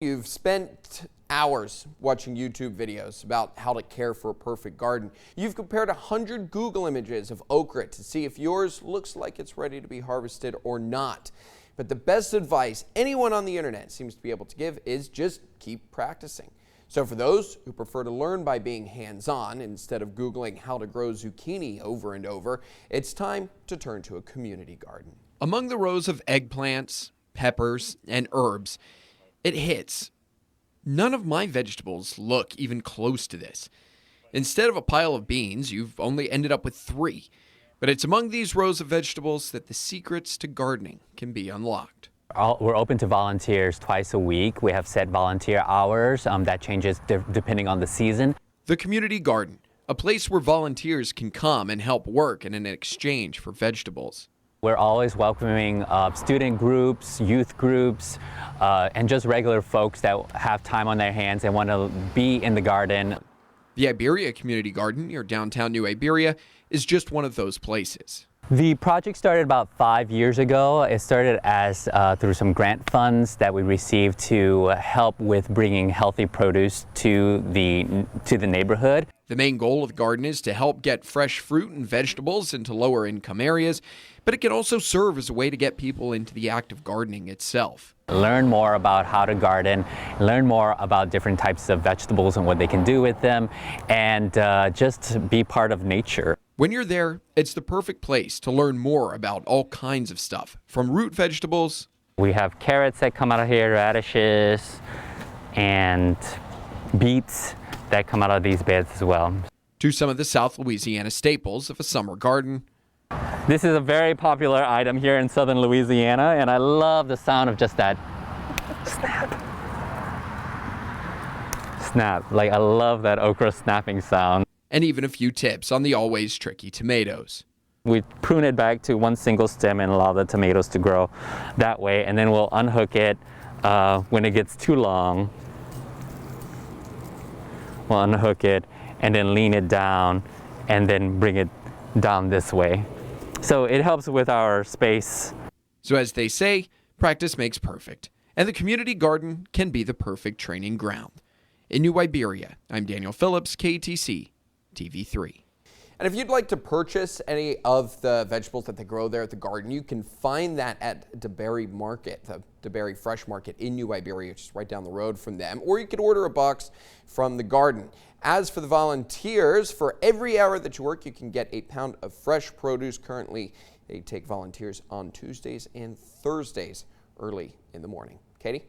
You've spent hours watching YouTube videos about how to care for a perfect garden. You've compared 100 Google images of okra to see if yours looks like it's ready to be harvested or not. But the best advice anyone on the internet seems to be able to give is just keep practicing. So for those who prefer to learn by being hands-on instead of Googling how to grow zucchini over and over, it's time to turn to a community garden. Among the rows of eggplants, peppers, and herbs, it hits. None of my vegetables look even close to this. Instead of a pile of beans, you've only ended up with 3. But it's among these rows of vegetables that the secrets to gardening can be unlocked. We're open to volunteers twice a week. We have set volunteer hours that changes depending on the season. The community garden, a place where volunteers can come and help work in an exchange for vegetables. We're always welcoming student groups, youth groups, and just regular folks that have time on their hands and want to be in the garden. The Iberia Community Garden near downtown New Iberia is just one of those places. The project started about 5 years ago. It started as through some grant funds that we received to help with bringing healthy produce to the neighborhood. The main goal of the garden is to help get fresh fruit and vegetables into lower income areas, but it can also serve as a way to get people into the act of gardening itself. Learn more about how to garden, learn more about different types of vegetables and what they can do with them, and just be part of nature. When you're there, it's the perfect place to learn more about all kinds of stuff, from root vegetables. We have carrots that come out of here, radishes, and beets that come out of these beds as well. To some of the South Louisiana staples of a summer garden. This is a very popular item here in southern Louisiana, and I love the sound of just that snap. Snap. Like, I love that okra snapping sound. And even a few tips on the always tricky tomatoes. We prune it back to one single stem and allow the tomatoes to grow that way, and then we'll unhook it when it gets too long. We'll unhook it and then lean it down and then bring it down this way. So it helps with our space. So as they say, practice makes perfect, and the community garden can be the perfect training ground. In New Iberia, I'm Daniel Phillips, KTC TV3. And if you'd like to purchase any of the vegetables that they grow there at the garden, you can find that at DeBerry Market, the DeBerry Fresh Market in New Iberia, which is right down the road from them. Or you could order a box from the garden. As for the volunteers, for every hour that you work, you can get a pound of fresh produce. Currently, they take volunteers on Tuesdays and Thursdays early in the morning. Katie?